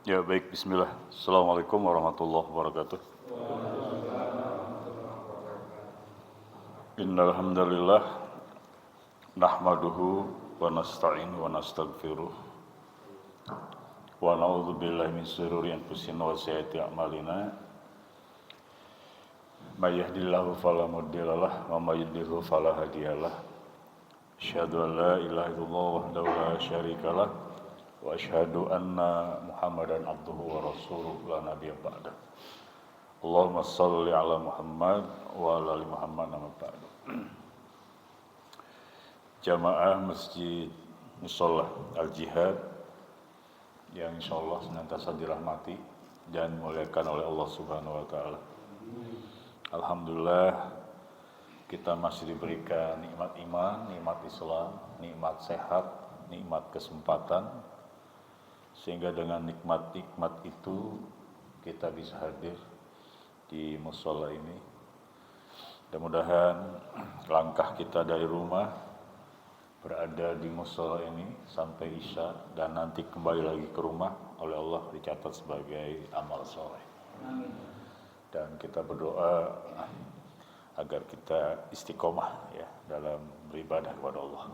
Ya baik, bismillah. Assalamualaikum warahmatullahi wabarakatuh. Innal hamdalillah nahmaduhu wa nasta'inu wa nastaghfiruh wa na'udzu billahi min shururi anfusina wa sayyiati a'malina. May yahdihillahu fala mudhillalah wa may yudhlil fala hadiyalah. Asyhadu an la ilaha illallah wahdahu la syarikalah wa asyhadu anna Muhammadan abduhu wa rasuluh la nabiyya ba'da. Allahumma shalli ala Muhammad wa ala ali Muhammad amma ba'du. Jamaah Masjid Musholla Al-Jihad yang insyaallah senantiasa dirahmati dan dimuliakan oleh Allah Subhanahu wa taala. Alhamdulillah kita masih diberikan nikmat iman, nikmat Islam, nikmat sehat, nikmat kesempatan, sehingga dengan nikmat-nikmat itu kita bisa hadir di musholla ini. Mudah-mudahan langkah kita dari rumah berada di musholla ini sampai Isya dan nanti kembali lagi ke rumah oleh Allah dicatat sebagai amal soleh. Dan kita berdoa agar kita istiqomah ya dalam beribadah kepada Allah.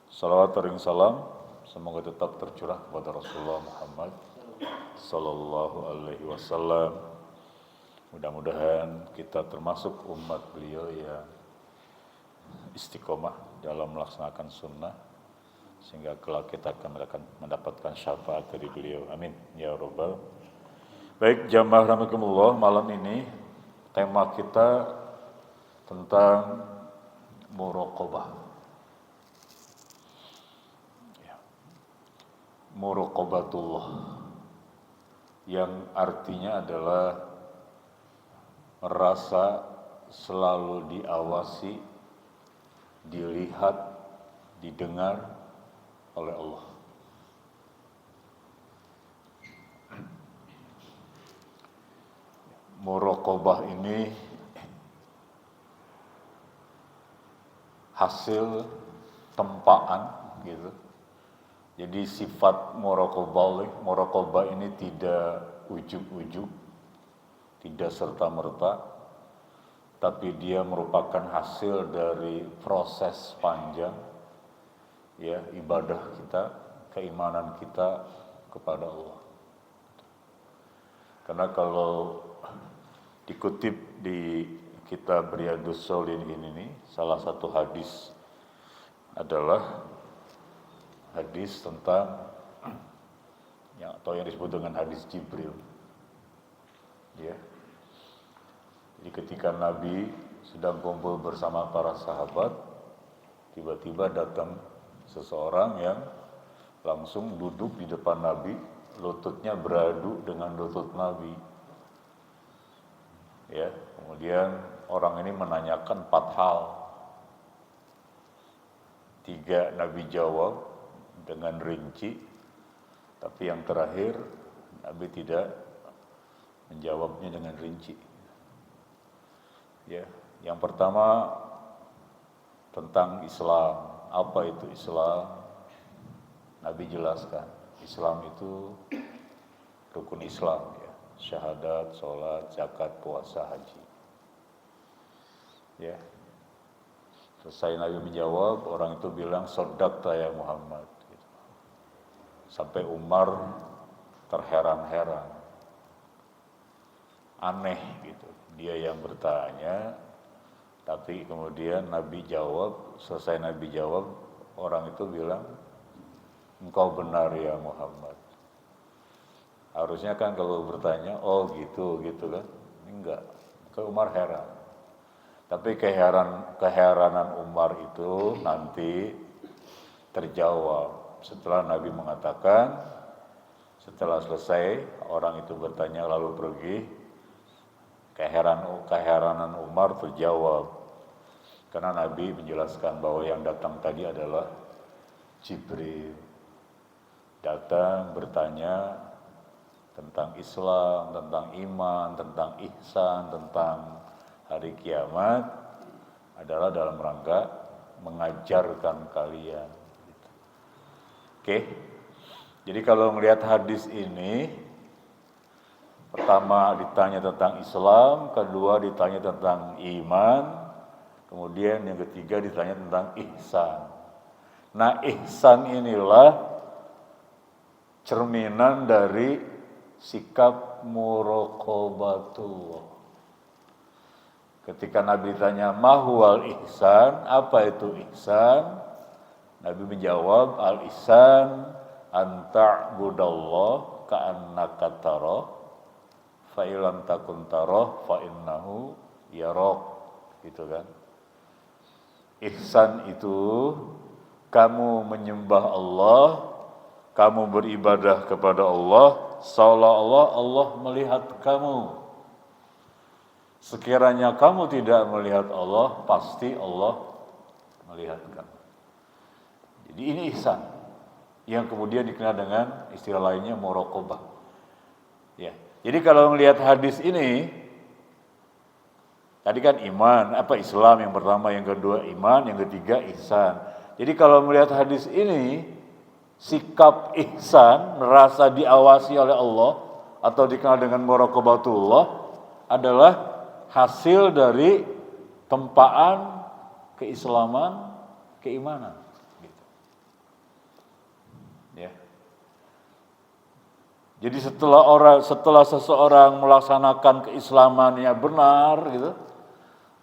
Salawat dan salam semoga tetap tercurah kepada Rasulullah Muhammad sallallahu alaihi wasallam. Mudah-mudahan kita termasuk umat beliau yang istiqomah dalam melaksanakan sunnah sehingga kelak kita akan mendapatkan syafaat dari beliau. Amin ya rabbal. Baik jamaah rahimakumullah, malam ini tema kita tentang muraqabah. Ya. Muraqabatullah yang artinya adalah merasa selalu diawasi, dilihat, didengar oleh Allah. Muraqabah ini hasil tempaan gitu. Jadi sifat muraqabah ini tidak ujug-ujug, tidak serta-merta, tapi dia merupakan hasil dari proses panjang ya ibadah kita, keimanan kita kepada Allah. Karena kalau dikutip di kitab Riyadhus Shalihin ini, salah satu hadis adalah hadis tentang atau yang disebut dengan hadis Jibril. Ya. Jadi ketika Nabi sedang kumpul bersama para sahabat, tiba-tiba datang seseorang yang langsung duduk di depan Nabi, lututnya beradu dengan lutut Nabi. Ya, kemudian orang ini menanyakan 4 hal. 3 Nabi jawab dengan rinci, tapi yang terakhir Nabi tidak menjawabnya dengan rinci. Ya, yang pertama tentang Islam. Apa itu Islam? Nabi jelaskan, Islam itu rukun Islam ya, syahadat, sholat, zakat, puasa, haji. Ya. Selesai Nabi menjawab, orang itu bilang shadaqta ya Muhammad. Gitu. Sampai Umar terheran-heran, aneh gitu. Dia yang bertanya, tapi kemudian Nabi jawab, selesai Nabi jawab, orang itu bilang, engkau benar ya Muhammad. Harusnya kan kalau bertanya, oh gitu kan. Enggak, ke Umar heran. Tapi keheranan Umar itu nanti terjawab setelah Nabi mengatakan, setelah selesai orang itu bertanya lalu pergi, keheranan Umar terjawab karena Nabi menjelaskan bahwa yang datang tadi adalah Jibril, datang bertanya tentang Islam, tentang iman, tentang ihsan, tentang hari kiamat, adalah dalam rangka mengajarkan kalian. Oke. Jadi kalau melihat hadis ini, pertama ditanya tentang Islam, kedua ditanya tentang iman, kemudian yang ketiga ditanya tentang ihsan. Nah, ihsan inilah cerminan dari sikap muraqabatullah. Ketika Nabi ditanya mahwal ihsan, apa itu ihsan? Nabi menjawab, al ihsan anta'budallah ka'annaka tarah fa illam takun tarah fa innahu yarak, gitu kan. Ihsan itu kamu menyembah Allah, kamu beribadah kepada Allah seolah-olah Allah melihat kamu. Sekiranya kamu tidak melihat Allah, pasti Allah melihat kamu. Jadi ini ihsan yang kemudian dikenal dengan istilah lainnya muraqabah. Ya. Jadi kalau melihat hadis ini, tadi kan iman, Islam yang pertama, yang kedua iman, yang ketiga ihsan. Jadi kalau melihat hadis ini, sikap ihsan, merasa diawasi oleh Allah atau dikenal dengan muraqabatullah adalah hasil dari tempaan keislaman, keimanan. Gitu. Ya. Jadi setelah seseorang melaksanakan keislamannya benar, gitu,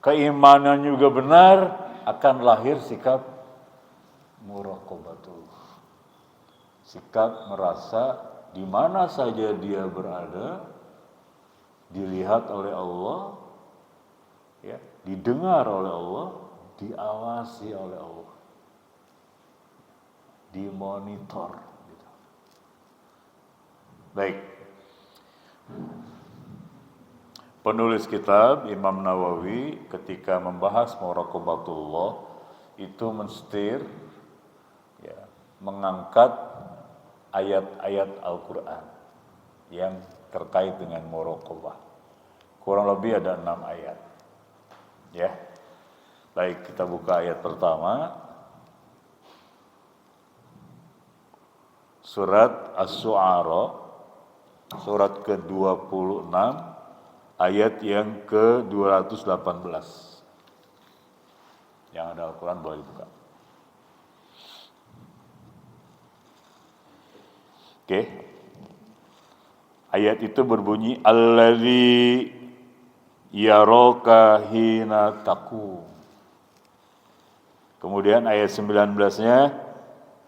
keimanan juga benar, akan lahir sikap muraqabatullah. Sikap merasa di mana saja dia berada, dilihat oleh Allah, ya, didengar oleh Allah, diawasi oleh Allah, dimonitor. Gitu. Baik. Penulis kitab Imam Nawawi ketika membahas muraqabatullah itu menstir, ya, mengangkat ayat-ayat Al-Quran yang terkait dengan muraqabah. Kurang lebih ada 6 ayat. Ya. Baik, kita buka ayat pertama. Surat Asy-Syu'ara, surat ke-26, ayat yang ke-218. Yang ada Al-Quran boleh dibuka. Oke. Ayat itu berbunyi allazi yaraka hina taqum. Kemudian ayat 19-nya,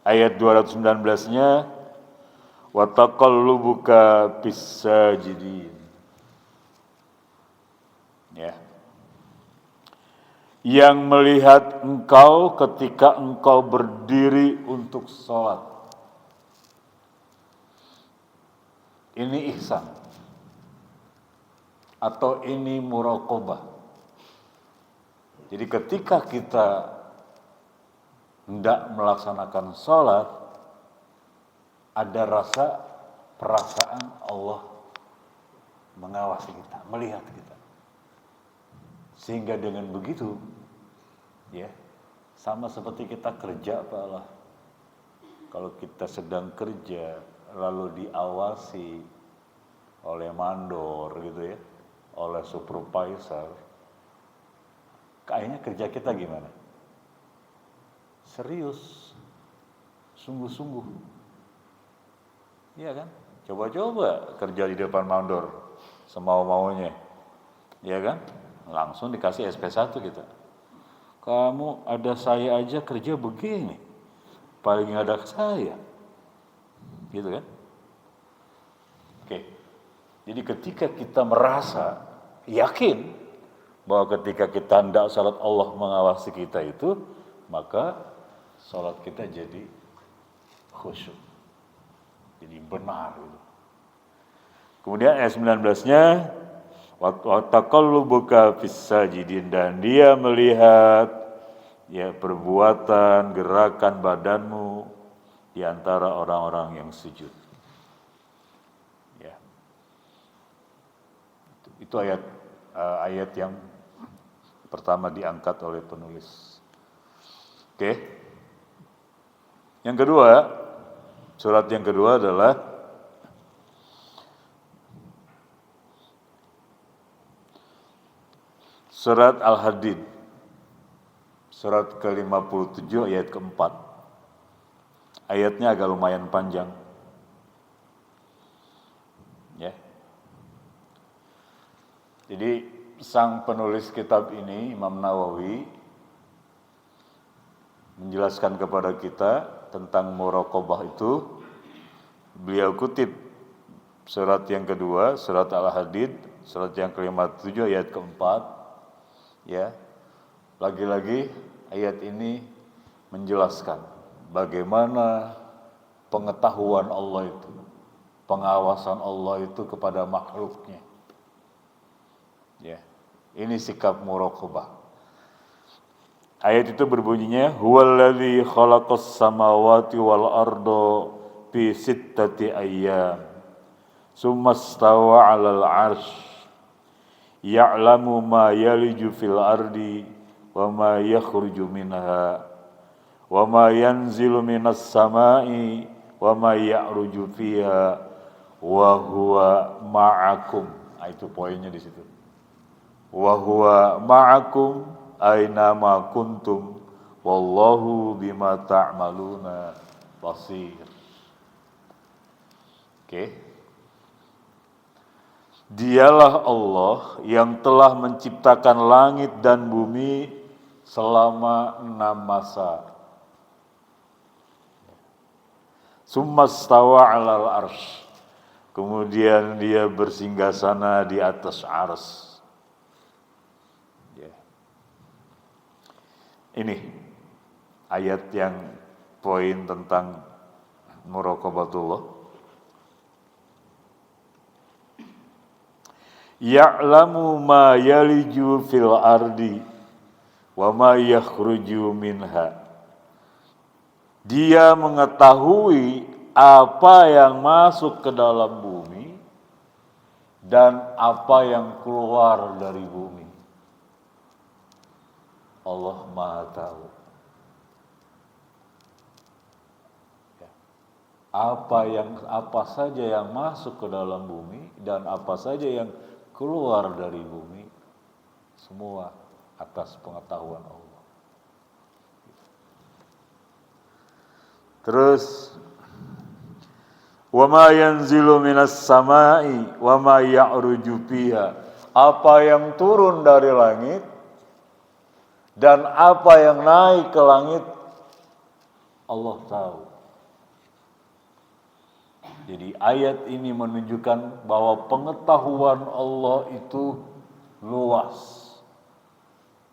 ayat 219-nya wa taqallubuka fis-sajidin. Ya. Yang melihat engkau ketika engkau berdiri untuk sholat. Ini ihsan atau ini muraqabah. Jadi ketika kita hendak melaksanakan sholat, ada perasaan Allah mengawasi kita, melihat kita. Sehingga dengan begitu, ya, sama seperti kita kerja, Pak Allah. Kalau kita sedang kerja, lalu diawasi oleh mandor, gitu ya, oleh supervisor, kayaknya kerja kita gimana? Serius, sungguh-sungguh, iya kan? Coba-coba kerja di depan mandor semau-maunya, iya kan? Langsung dikasih SP1 kita. Kamu ada saya aja kerja begini, paling ada saya. Gitu kan? Oke. Jadi ketika kita merasa yakin bahwa ketika kita hendak salat Allah mengawasi kita itu, maka salat kita jadi khusyuk. Jadi benar gitu. Kemudian ayat 19-nya wa taqallubuka fis-sajidin, dan dia melihat, ya, perbuatan, gerakan badanmu di antara orang-orang yang sujud. Ya. Itu ayat yang pertama diangkat oleh penulis. Oke. Yang kedua, Surat yang kedua adalah surat Al-Hadid. Surat ke-57 ayat ke-4. Ayatnya agak lumayan panjang. Ya. Jadi sang penulis kitab ini, Imam Nawawi, menjelaskan kepada kita tentang muraqabah itu. Beliau kutip surat yang kedua, surat Al-Hadid, surat yang ke-57 ayat ke-4. Ya. Lagi-lagi ayat ini menjelaskan bagaimana pengetahuan Allah itu, pengawasan Allah itu kepada makhluknya. Ya. Ini sikap muraqabah. Ayat itu berbunyinya, huwallazi khalaqas samawati wal arda fi sittati ayyam summa stawa 'alal 'arsy ya'lamu ma yaliju fil ardi wa ma yakhruju minha wa ma yanzilu minas sama'i wa ma ya'ruju fiha wa huwa ma'akum. Itu poinnya di situ. Wa huwa ma'akum aina ma kuntum wallahu bima ta'maluna basir. Oke. Dialah Allah yang telah menciptakan langit dan bumi selama 6 masa. Summastawa 'alal arsy. Kemudian dia bersinggasana di atas arsy. Ini ayat yang poin tentang muraqabatullah. Ya'lamu ma yaliju fil ardi wa ma yakhruju minha. Dia mengetahui apa yang masuk ke dalam bumi dan apa yang keluar dari bumi. Allah Maha tahu. Apa saja yang masuk ke dalam bumi dan apa saja yang keluar dari bumi, semua atas pengetahuan Allah. Terus, wa ma yanzilu minas sama'i wa ma ya'ruju fiha. Apa yang turun dari langit dan apa yang naik ke langit, Allah tahu. Jadi ayat ini menunjukkan bahwa pengetahuan Allah itu luas.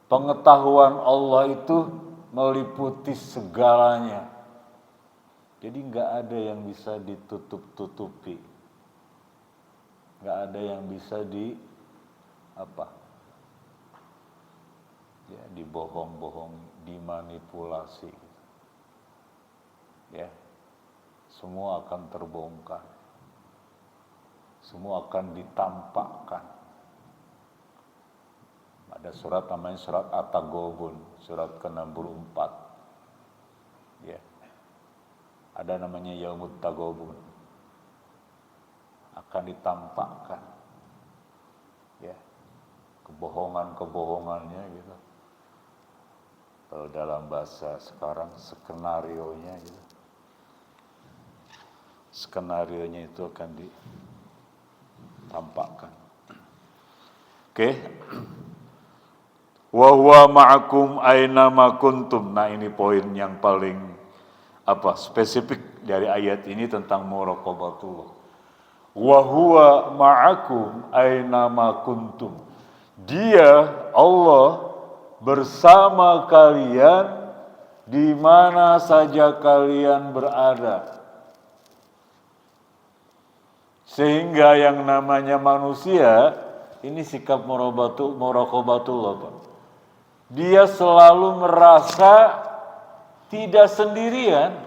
Pengetahuan Allah itu meliputi segalanya. Jadi nggak ada yang bisa ditutup-tutupi. Nggak ada yang bisa dibohong-bohong, dimanipulasi. Ya. Semua akan terbongkar. Semua akan ditampakkan. Ada surat namanya surat At-Taghabun, surat ke-64. Ya. Ada namanya Yaumut Taghabun. Akan ditampakkan. Ya. Kebohongan-kebohongannya gitu. Kalau dalam bahasa sekarang skenarionya gitu. Skenarionya itu akan ditampakkan. Oke. Wa huwa ma'akum aina ma kuntum. Nah, ini poin yang paling spesifik dari ayat ini tentang muraqabatullah. Wa huwa ma'akum aina ma kuntum. Dia Allah bersama kalian di mana saja kalian berada. Sehingga yang namanya manusia, ini sikap muraqabatullah, Pak. Dia selalu merasa tidak sendirian.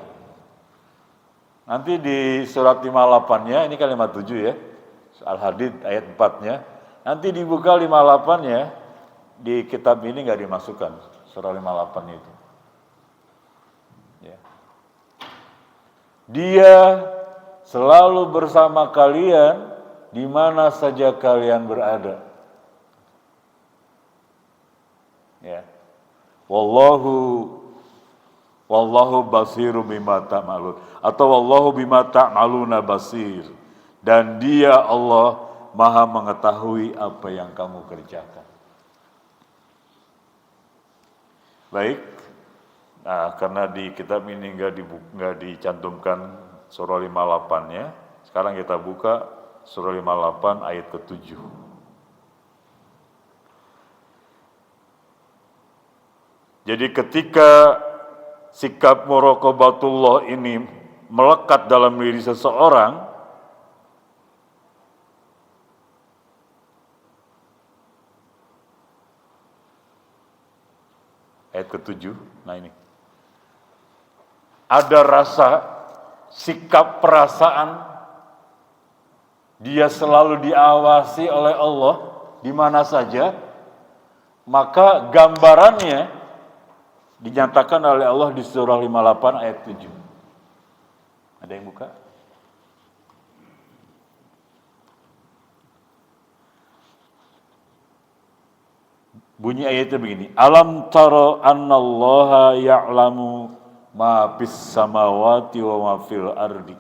Nanti di surat 58-nya, ini kan 57 ya, Al-Hadid ayat 4-nya. Nanti dibuka 58-nya, di kitab ini nggak dimasukkan, surah 58 itu. Ya. Dia selalu bersama kalian di mana saja kalian berada. Ya. Wallahu basiru bima ta'malun, atau wallahu bima ta'maluna basir, dan dia Allah Maha mengetahui apa yang kamu kerjakan. Baik. Nah, karena di kitab ini nggak dicantumkan surah 58-nya, sekarang kita buka surah 58 ayat ke-7. Jadi ketika sikap muraqabatullah ini melekat dalam diri seseorang, ayat ke-7, nah ini. Ada rasa, sikap, perasaan, dia selalu diawasi oleh Allah di mana saja, maka gambarannya dinyatakan oleh Allah di surah 58 ayat 7. Ada yang buka? Bunyi ayatnya begini. Alam tara annallaha ya'lamu ma fis samawati wa ma fil ardi.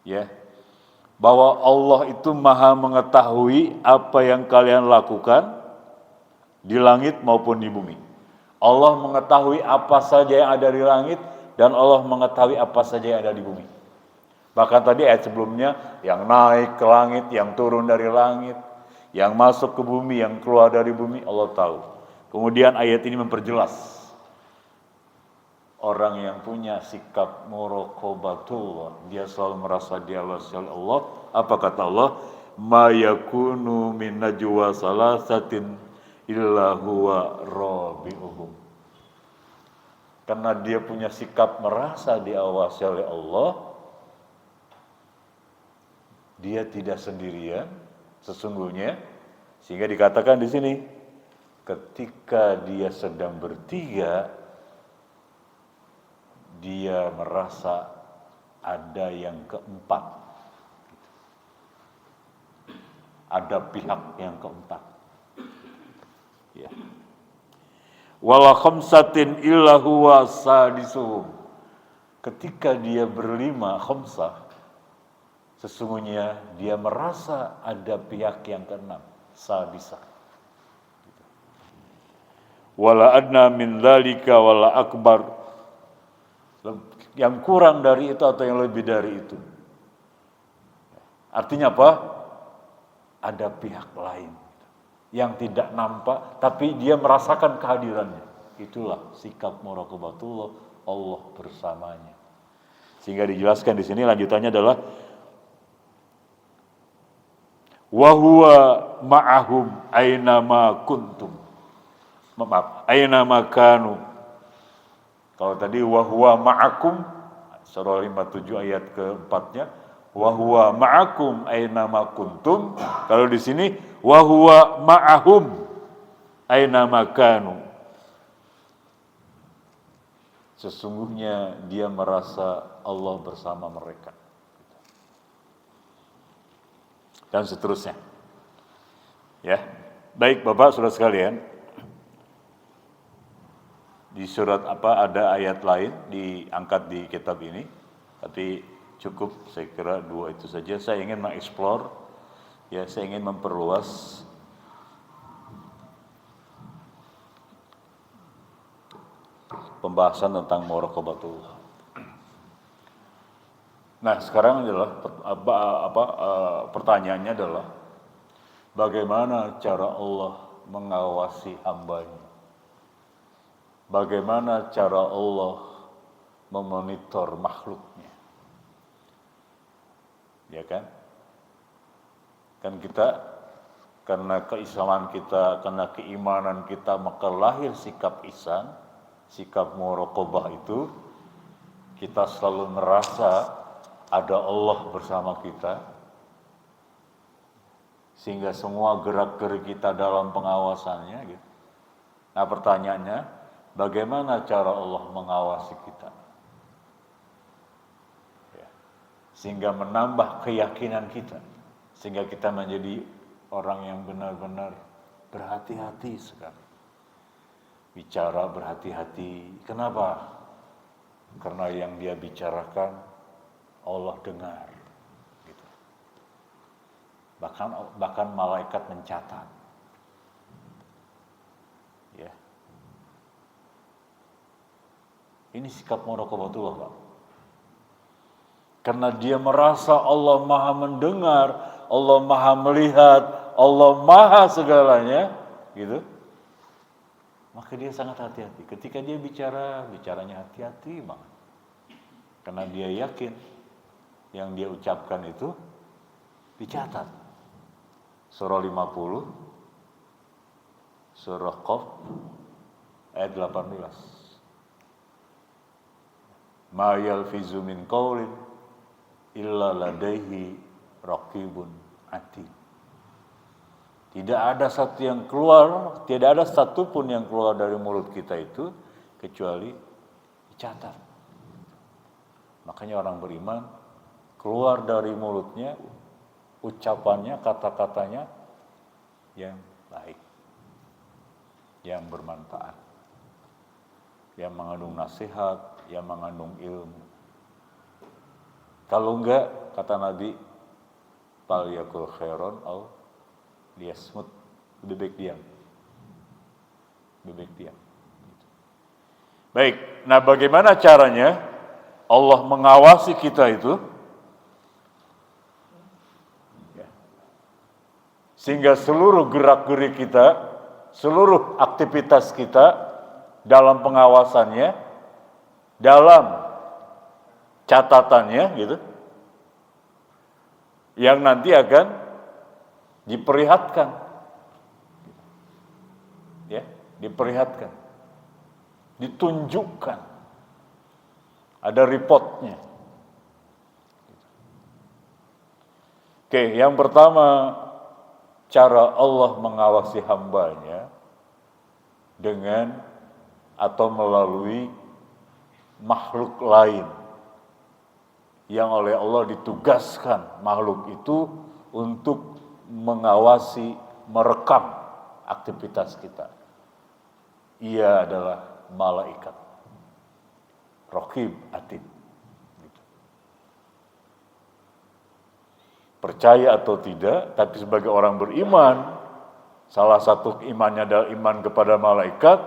Ya. Bahwa Allah itu Maha mengetahui apa yang kalian lakukan di langit maupun di bumi. Allah mengetahui apa saja yang ada di langit dan Allah mengetahui apa saja yang ada di bumi. Bahkan tadi ayat sebelumnya, yang naik ke langit, yang turun dari langit, yang masuk ke bumi, yang keluar dari bumi, Allah tahu. Kemudian ayat ini memperjelas orang yang punya sikap muraqabatullah, dia selalu merasa dia Allah. Apa kata Allah? Ma yakunu min najwa salasatin illa huwa rabi'uhum. Karena dia punya sikap merasa diawasi oleh Allah, dia tidak sendirian sesungguhnya, sehingga dikatakan di sini ketika dia sedang bertiga, dia merasa ada yang keempat, ada pihak yang keempat. Ya. Wala khamsatin illa huwa sadisuhum. Ketika dia berlima, khamsah, sesungguhnya dia merasa ada pihak yang keenam, sadisah. Wala adna min dzalika wala akbar. Yang kurang dari itu atau yang lebih dari itu. Artinya apa? Ada pihak lain yang tidak nampak, tapi dia merasakan kehadirannya. Itulah sikap muraqabatullah, Allah bersamanya. Sehingga dijelaskan di sini lanjutannya adalah wa huwa ma'ahum ainama kuntum. Maaf, ainama kanu. Kalau tadi wa huwa ma'akum, surah 57 ayat ke-4-nya, wa huwa ma'akum ainama kuntum. Kalau di sini wa huwa ma'ahum ainama kanu. Sesungguhnya dia merasa Allah bersama mereka. Dan seterusnya. Ya. Baik Bapak Saudara sekalian. Di surat apa ada ayat lain diangkat di kitab ini, tapi cukup saya kira dua itu saja. Saya ingin mengeksplor, ya saya ingin memperluas pembahasan tentang muraqabatullah. Nah sekarang adalah pertanyaannya adalah bagaimana cara Allah mengawasi hambanya? Bagaimana cara Allah memonitor makhluknya? Ya kan? Kan kita karena keislaman kita, karena keimanan kita, maka lahir sikap ihsan, sikap muraqabah itu. Kita selalu merasa ada Allah bersama kita, sehingga semua gerak-gerik kita dalam pengawasannya. Gitu. Nah pertanyaannya, bagaimana cara Allah mengawasi kita? sehingga menambah keyakinan kita, sehingga kita menjadi orang yang benar-benar berhati-hati sekali. Bicara berhati-hati. Kenapa? Karena yang dia bicarakan Allah dengar. Gitu. Bahkan malaikat mencatat. Ya. Ini sikap muraqabatullah, Pak. Karena dia merasa Allah Maha mendengar, Allah Maha melihat, Allah Maha segalanya, gitu. Maka dia sangat hati-hati. Ketika dia bicaranya hati-hati banget. Karena dia yakin yang dia ucapkan itu dicatat. Surah 50, surah Qaf, ayat 18. Ma yalfizu min qawlin illa ladaihi raqibun atid. Tidak ada satu pun yang keluar dari mulut kita itu kecuali dicatat. Makanya orang beriman keluar dari mulutnya ucapannya, kata-katanya yang baik, yang bermanfaat, yang mengandung nasihat, yang mengandung ilmu. Kalau enggak, kata Nabi, fal yakul khairon au liyasmut, lebih baik diam. Lebih baik diam. Baik, nah bagaimana caranya Allah mengawasi kita itu? Sehingga seluruh gerak-gerik kita, seluruh aktivitas kita dalam pengawasannya, dalam catatannya gitu, yang nanti akan diperlihatkan, ya, diperlihatkan, ditunjukkan, ada reportnya. Oke, yang pertama, cara Allah mengawasi hambanya dengan atau melalui makhluk lain yang oleh Allah ditugaskan makhluk itu untuk mengawasi, merekam aktivitas kita. Ia adalah malaikat Raqib Atid. Percaya atau tidak, tapi sebagai orang beriman, salah satu imannya adalah iman kepada malaikat.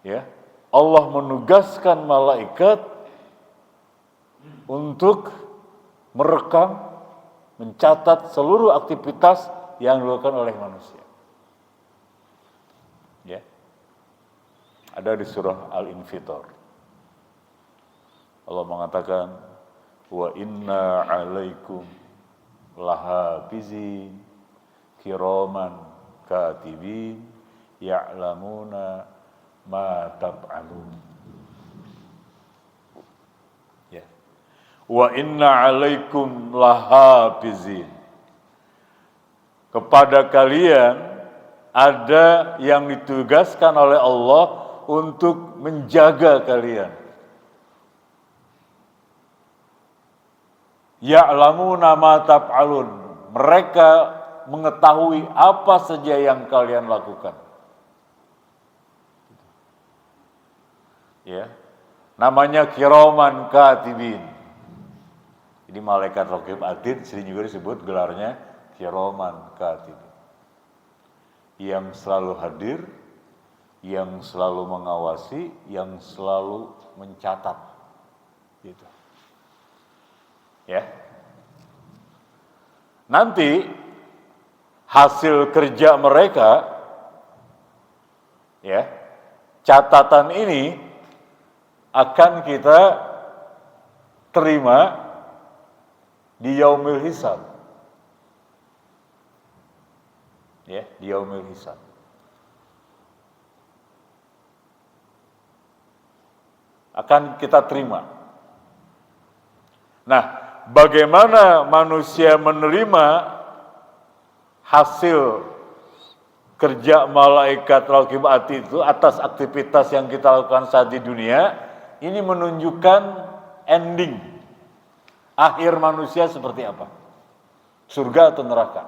Ya, Allah menugaskan malaikat untuk merekam, mencatat seluruh aktivitas yang dilakukan oleh manusia. Ya, ada di surah Al-Infitar. Allah mengatakan, wa inna alaikum lahafizin kiraman katibin ya'lamuna ma taf'alun. Ya. Wa inna alaikum lahafizin. Kepada kalian ada yang ditugaskan oleh Allah untuk menjaga kalian. Ya'lamuna ma taf'alun. Mereka mengetahui apa saja yang kalian lakukan. Ya. Namanya kiraman katibin. Jadi malaikat Raqib Atid sering juga disebut gelarnya kiraman katibin. Yang selalu hadir, yang selalu mengawasi, yang selalu mencatat. Gitu. Ya. Nanti hasil kerja mereka, ya, catatan ini akan kita terima di yaumil hisab. Ya, di yaumil hisab. Akan kita terima. Nah, bagaimana manusia menerima hasil kerja malaikat Raqib Atid itu atas aktivitas yang kita lakukan saat di dunia, ini menunjukkan ending Akhir manusia seperti apa? Surga atau neraka?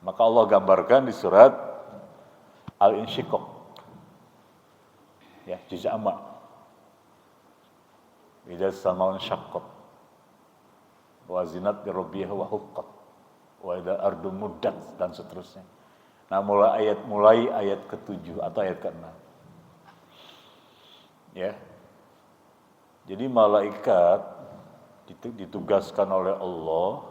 Maka Allah gambarkan di surat Al-Insyiqaq. Ya, juz amma. Idza samaun syaqqat. Wa zinat bi rabbiha wa huqqat. Wa idza ardu muddat dan seterusnya. Nah, mulai ayat ke-7 atau ayat ke-6. Ya. Jadi malaikat ditugaskan oleh Allah.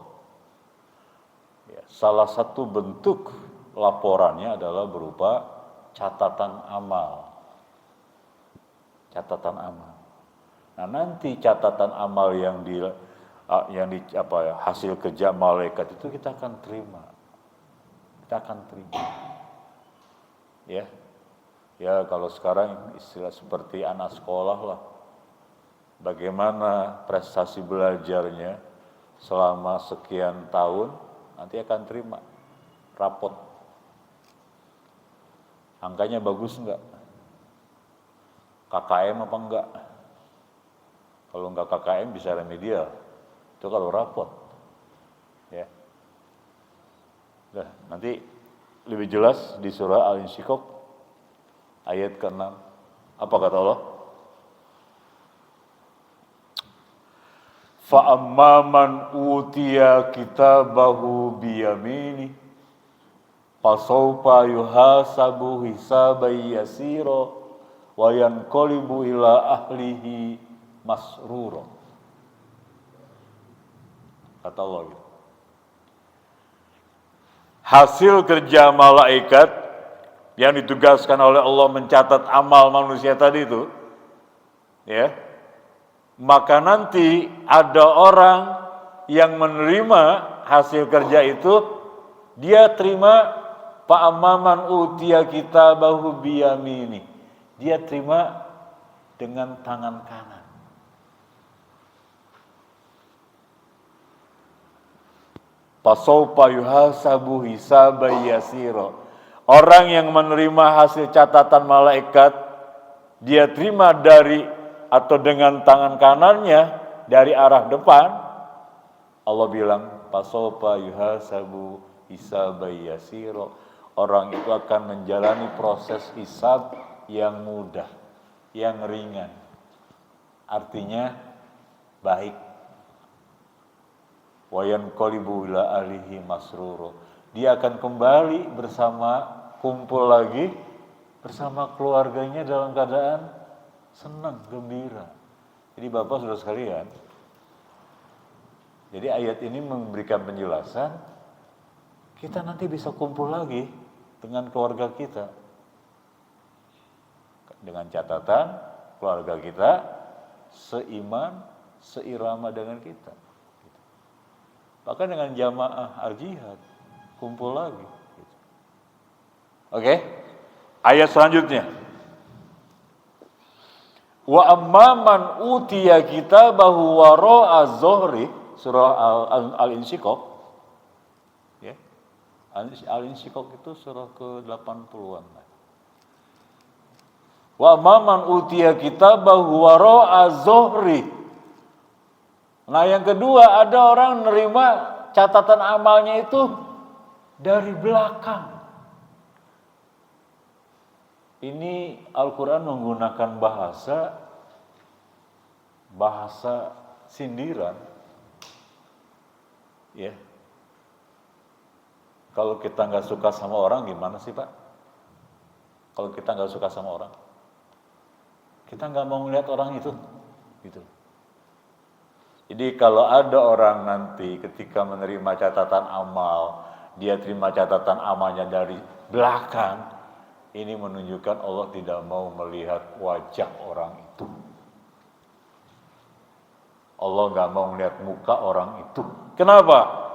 Ya, salah satu bentuk laporannya adalah berupa catatan amal. Catatan amal. Nah, nanti catatan amal yang hasil kerja malaikat itu kita akan terima. Ya. Ya, kalau sekarang istilah seperti anak sekolah lah. Bagaimana prestasi belajarnya selama sekian tahun, nanti akan terima rapot. Angkanya bagus enggak? KKM apa enggak? Kalau enggak KKM bisa remedial. Itu kalau rapot. Ya. Nah, nanti lebih jelas di surah Al-Insyiqaq ayat ke-6. Apa kata Allah? Fa'amma man utiya kitabahu biyamini fasawfa yuhasabu hisaban yasira wa yanqalibu ila ahlihi masrura. Kata Allah gitu. Hasil kerja malaikat yang ditugaskan oleh Allah mencatat amal manusia tadi itu, ya, maka nanti ada orang yang menerima hasil kerja itu, dia terima fa'amman utiya kitabahu biyamini. Dia terima dengan tangan kanan. Fasawfa yuhasabu hisaban yasira. Orang yang menerima hasil catatan malaikat, dia terima dari atau dengan tangan kanannya dari arah depan. Allah bilang, fasawfa yuhasabu hisaban yasira. Orang itu akan menjalani proses hisab yang mudah, yang ringan. Artinya baik. Wa yanqalibu ila ahlihi masrura. Dia akan kembali kumpul lagi bersama keluarganya dalam keadaan senang, gembira. Jadi Bapak Saudara sekalian, jadi ayat ini memberikan penjelasan kita nanti bisa kumpul lagi dengan keluarga kita. Dengan catatan keluarga kita seiman, seirama dengan kita. Bahkan dengan jamaah al-jihad kumpul lagi. Oke. Ayat selanjutnya. Wa amman utiya kitabahu wara'a zuhri, surah Al-Insyiqaq. Ya. Al-Insyiqaq itu surah ke-80-an. Wa amman utiya kitabahu wara'a zuhri. Nah, yang kedua, ada orang menerima catatan amalnya itu dari belakang. Ini Al-Quran menggunakan bahasa sindiran. Ya. Kalau kita nggak suka sama orang, gimana sih Pak? Kalau kita nggak suka sama orang, kita nggak mau melihat orang itu, gitu. Jadi kalau ada orang nanti ketika menerima catatan amal, dia terima catatan amalnya dari belakang, ini menunjukkan Allah tidak mau melihat wajah orang itu. Allah nggak mau melihat muka orang itu. Kenapa?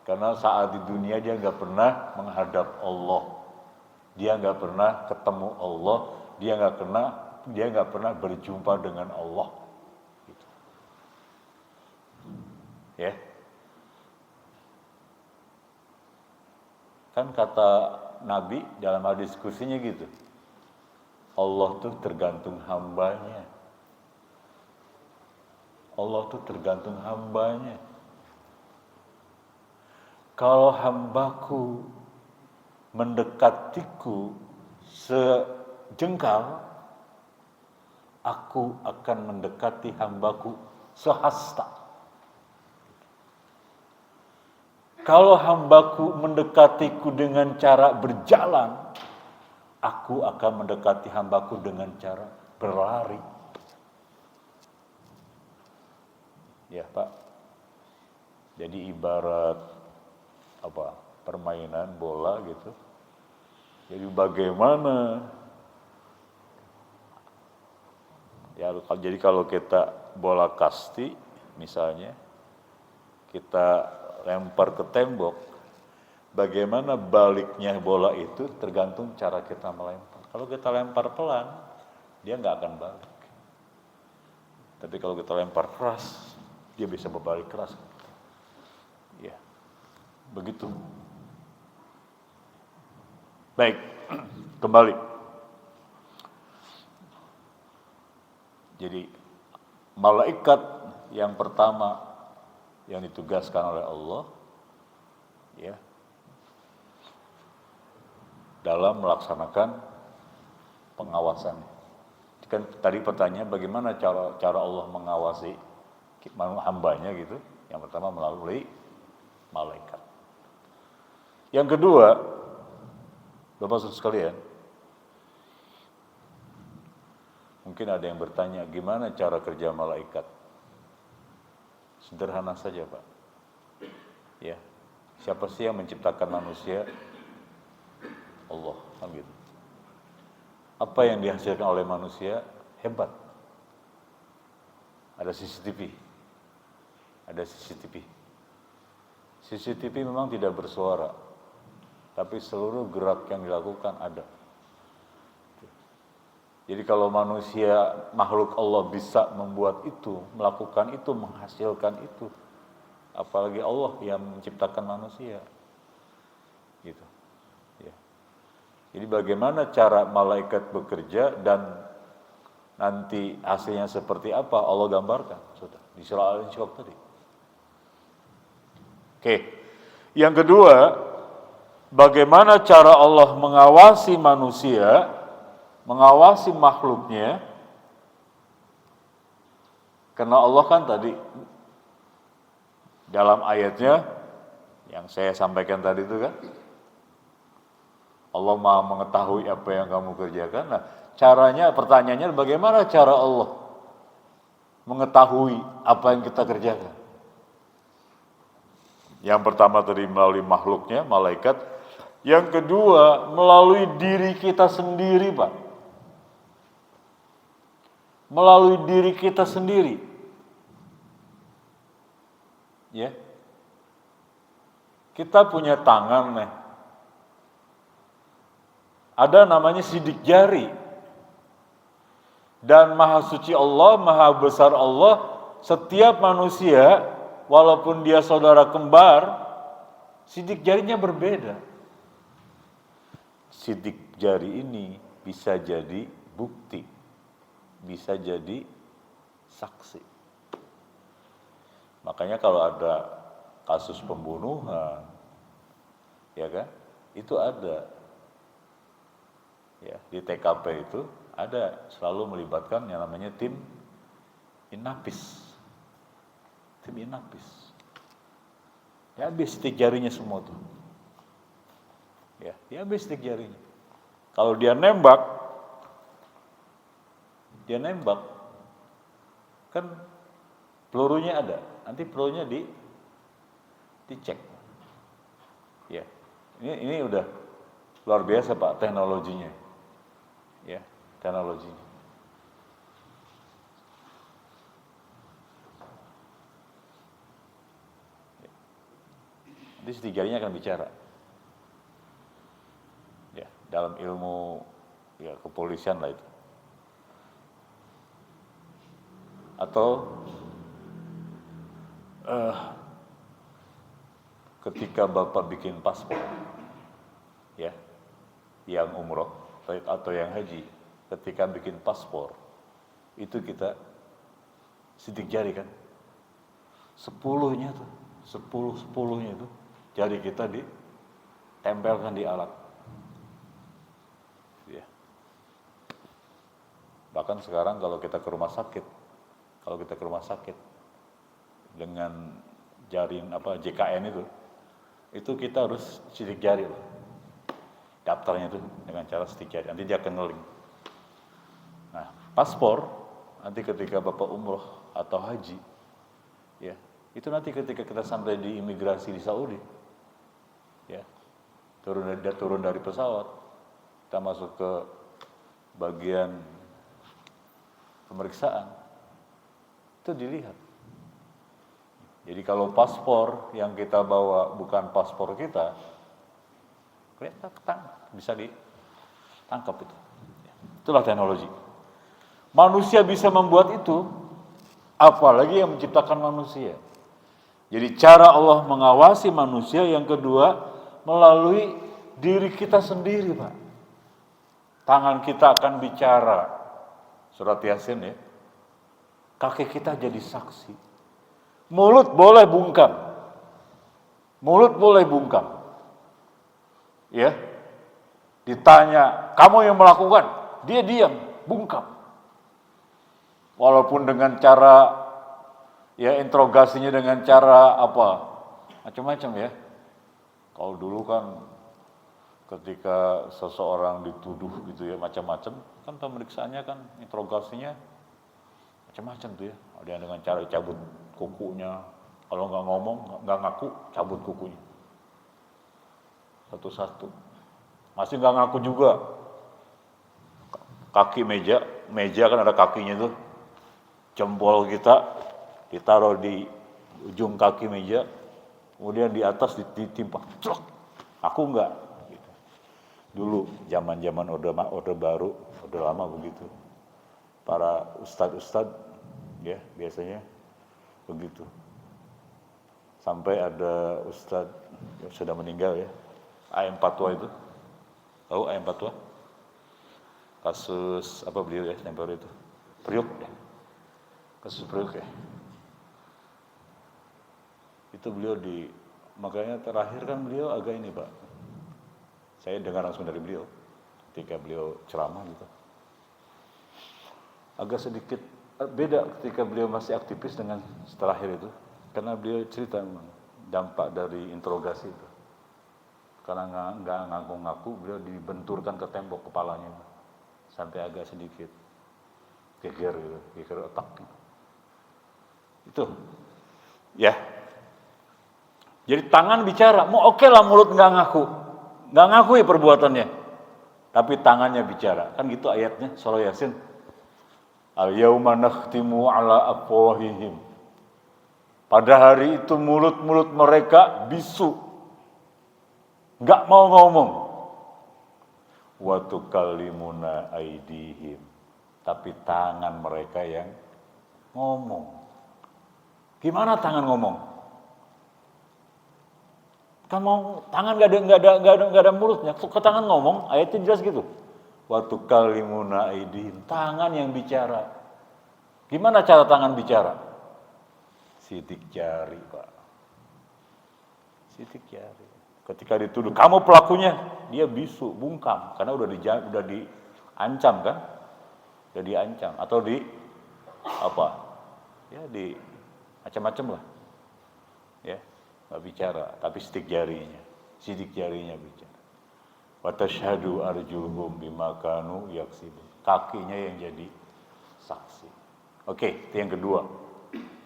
Karena saat di dunia dia nggak pernah menghadap Allah, dia nggak pernah ketemu Allah, dia nggak pernah berjumpa dengan Allah. Ya, kan kata Nabi dalam hadis kursinya gitu, Allah tuh tergantung hambanya. Allah itu tergantung hambanya. Kalau hambaku mendekatiku sejengkal, aku akan mendekati hambaku sehasta. Kalau hambaku mendekatiku dengan cara berjalan, aku akan mendekati hambaku dengan cara berlari. Ya Pak, jadi ibarat permainan bola gitu. Jadi bagaimana? Ya, jadi kalau kita bola kasti misalnya, kita lempar ke tembok, bagaimana baliknya bola itu tergantung cara kita melempar. Kalau kita lempar pelan, dia nggak akan balik. Tapi kalau kita lempar keras, dia bisa berbalik keras. Ya, begitu. Baik, kembali. Jadi malaikat yang pertama yang ditugaskan oleh Allah, ya, dalam melaksanakan pengawasan. Kan tadi pertanyaan bagaimana cara Allah mengawasi hambanya gitu. Yang pertama melalui malaikat. Yang kedua, Bapak Saudara sekalian, mungkin ada yang bertanya, gimana cara kerja malaikat? Sederhana saja, Pak. Ya, siapa sih yang menciptakan manusia? Allah, kan gitu. Apa yang dihasilkan oleh manusia hebat. Ada CCTV. Ada CCTV. CCTV memang tidak bersuara, tapi seluruh gerak yang dilakukan ada. Jadi kalau manusia, makhluk Allah bisa membuat itu, melakukan itu, menghasilkan itu, apalagi Allah yang menciptakan manusia. Gitu. Ya. Jadi bagaimana cara malaikat bekerja dan nanti hasilnya seperti apa Allah gambarkan, sudah di surah Al-Insyirah tadi. Oke. Yang kedua, bagaimana cara Allah mengawasi manusia, mengawasi makhluknya, karena Allah kan tadi dalam ayatnya yang saya sampaikan tadi itu kan, Allah Maha mengetahui apa yang kamu kerjakan. Nah, caranya, pertanyaannya bagaimana cara Allah mengetahui apa yang kita kerjakan? Yang pertama tadi melalui makhluknya, malaikat. Yang kedua melalui diri kita sendiri, Pak. Melalui diri kita sendiri. Ya. Kita punya tangan nih. Ada namanya sidik jari. Dan maha suci Allah, maha besar Allah, setiap manusia walaupun dia saudara kembar, sidik jarinya berbeda. Sidik jari ini bisa jadi bukti, bisa jadi saksi. Makanya kalau ada kasus pembunuhan, ya kan, itu ada, ya, di TKP itu ada selalu melibatkan yang namanya tim Inapis. Tim Inapis. Ya habis sidik jarinya semua tuh. Ya, dia habis sidik jarinya. Kalau dia nembak, kan pelurunya ada. Nanti pelurunya dicek. Ya, ini udah luar biasa Pak teknologinya. Ya, teknologinya. Nanti sidik jarinya akan bicara. Ya, dalam ilmu ya kepolisian lah itu. Atau ketika Bapak bikin paspor, ya, yang umroh atau yang haji, ketika bikin paspor, itu kita sidik jari kan, 10-nya tuh, 10-10-nya tuh jari kita ditempelkan di alat. Ya. Bahkan sekarang kalau kita ke rumah sakit dengan jaring JKN itu kita harus sidik jari loh. Daftarnya itu dengan cara sidik jari, nanti dia akan ngeling. Nah, paspor nanti ketika Bapak umroh atau haji, ya, itu nanti ketika kita sampai di imigrasi di Saudi, ya, turun dari pesawat, kita masuk ke bagian pemeriksaan, itu dilihat. Jadi kalau paspor yang kita bawa bukan paspor kita, kelihatan bisa ditangkap itu. Itulah teknologi. Manusia bisa membuat itu, apalagi yang menciptakan manusia. Jadi cara Allah mengawasi manusia yang kedua melalui diri kita sendiri, Pak. Tangan kita akan bicara. Surat Yasin ya. Kaki kita jadi saksi. Mulut boleh bungkam. Ya. Ditanya, kamu yang melakukan? Dia diam, bungkam. Walaupun dengan cara ya interogasinya dengan cara macam-macam ya. Kalau dulu kan ketika seseorang dituduh gitu ya macam-macam, kan pemeriksaannya kan interogasinya macam-macam tuh ya. Ada yang dengan cara cabut kukunya, kalau nggak ngomong, nggak ngaku, cabut kukunya satu-satu. Masih nggak ngaku juga. Kaki meja kan ada kakinya tuh. Jempol kita ditaruh di ujung kaki meja, kemudian di atas ditimpa. Clok. Aku enggak. Gitu. Dulu zaman orde baru, orde lama begitu. Para ustadz ya biasanya begitu. Sampai ada ustadz yang sudah meninggal ya, AM Patwa itu. Tahu AM Patwa? Kasus beliau ya tempoh itu? Priok ya. Kasus Priok ya. Itu beliau makanya terakhir kan beliau agak ini Pak. Saya dengar langsung dari beliau ketika beliau ceramah gitu. Agak sedikit beda ketika beliau masih aktivis dengan setelah akhir itu. Karena beliau cerita memang dampak dari interogasi itu. Karena nggak ngaku-ngaku, beliau dibenturkan ke tembok kepalanya. Sampai agak sedikit geger otak. Itu. Ya. Jadi tangan bicara, mau oke lah mulut nggak ngaku ya perbuatannya, tapi tangannya bicara, kan gitu ayatnya surah Yasin. Al-yauma nakhtimu ala afwahihim. Pada hari itu mulut-mulut mereka bisu, nggak mau ngomong. Wa tukallimuna aydihim, tapi tangan mereka yang ngomong. Gimana tangan ngomong? Kan mau tangan nggak ada mulutnya, ke tangan ngomong, ayatnya jelas gitu. Wa tukallimuna aydihim, tangan yang bicara. Gimana cara tangan bicara? Sidik jari, Pak. Sidik jari. Ketika dituduh, kamu pelakunya, dia bisu, bungkam, karena udah diancam kan? Udah diancam atau ya di macam-macam lah. Ya. Nggak bicara, tapi sidik jarinya bicara. Wa tashhadu arjuluhum bima kanu yaksibun. Kakinya yang jadi saksi. Oke, itu yang kedua.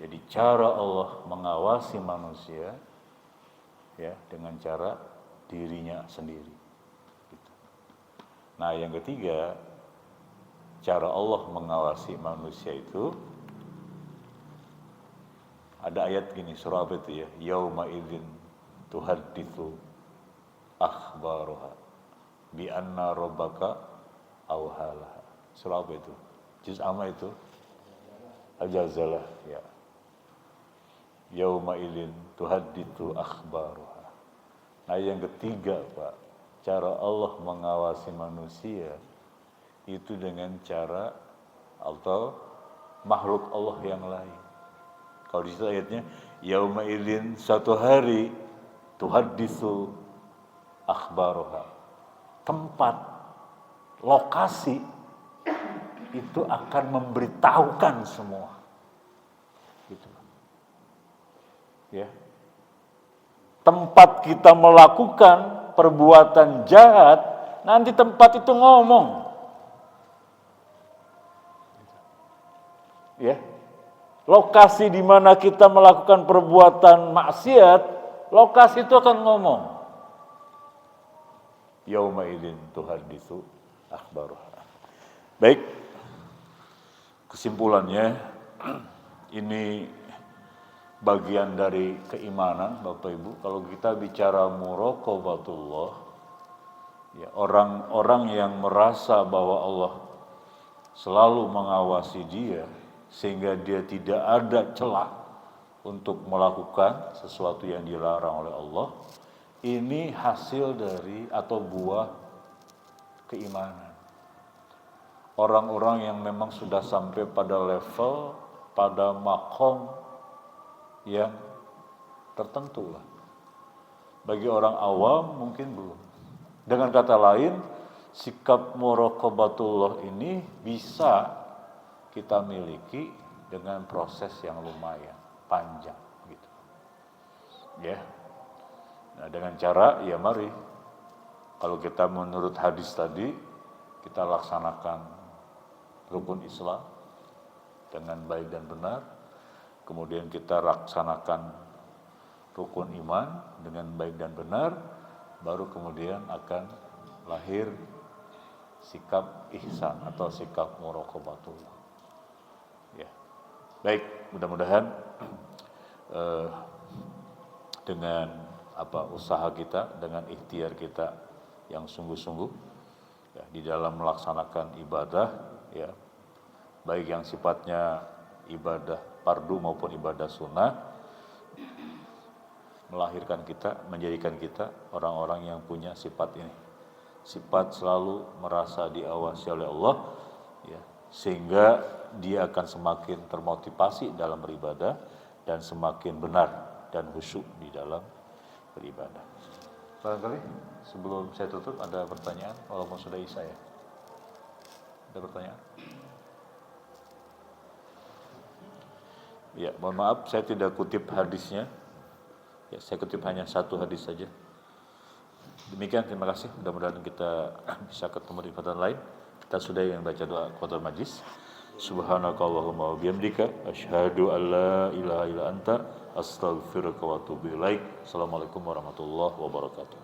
Jadi cara Allah mengawasi manusia ya dengan cara dirinya sendiri. Gitu. Nah, yang ketiga, cara Allah mengawasi manusia itu ada ayat gini, surah apa itu ya? Yauma idzin tuhadditsu akhbaruha bi anna rabbaka awhalaha. Surah apa itu? Juz amma itu? Al-Jazalah ya. Yauma idzin tuhadditsu akhbaruha. Nah, yang ketiga, Pak, cara Allah mengawasi manusia itu dengan cara atau makhluk Allah yang lain. Kalau di situ ayatnya, yauma idzin, suatu hari, tuhaddisu akhbaroha. Tempat, lokasi itu akan memberitahukan semua. Gitu. Ya. Tempat kita melakukan perbuatan jahat, nanti tempat itu ngomong. Ya. Lokasi di mana kita melakukan perbuatan maksiat, lokasi itu akan ngomong. Yauma idzin tuhaddisu akhbaruha. Baik. Kesimpulannya, ini bagian dari keimanan, Bapak Ibu. Kalau kita bicara muraqabatullah, ya, orang-orang yang merasa bahwa Allah selalu mengawasi dia, sehingga dia tidak ada celah untuk melakukan sesuatu yang dilarang oleh Allah, ini hasil dari atau buah keimanan. Orang-orang yang memang sudah sampai pada level, pada makom yang tertentu lah. Bagi orang awam mungkin belum. Dengan kata lain, sikap muraqabatullah ini bisa kita miliki dengan proses yang lumayan panjang gitu. Ya. Nah, dengan cara ya mari, kalau kita menurut hadis tadi, kita laksanakan rukun Islam dengan baik dan benar, kemudian kita laksanakan rukun iman dengan baik dan benar, baru kemudian akan lahir sikap ihsan atau sikap muraqabatullah. Ya. Baik, mudah-mudahan dengan usaha kita, dengan ikhtiar kita yang sungguh-sungguh ya, di dalam melaksanakan ibadah, ya, baik yang sifatnya ibadah fardu maupun ibadah sunnah, melahirkan kita, menjadikan kita orang-orang yang punya sifat ini, sifat selalu merasa diawasi oleh Allah, ya, sehingga dia akan semakin termotivasi dalam beribadah dan semakin benar dan khusyuk di dalam beribadah. Barangkali sebelum saya tutup ada pertanyaan, walaupun sudah isya ya. Ada pertanyaan? Ya, mohon maaf saya tidak kutip hadisnya. Ya, saya kutip hanya satu hadis saja. Demikian, terima kasih. Mudah-mudahan kita bisa ketemu di kesempatan lain. Kita sudah yang baca doa qadar majlis. Subhanakallahumma wa bihamdika asyhadu an la ilaha illa anta astaghfiruka wa atubu ilaik. Assalamualaikum warahmatullahi wabarakatuh.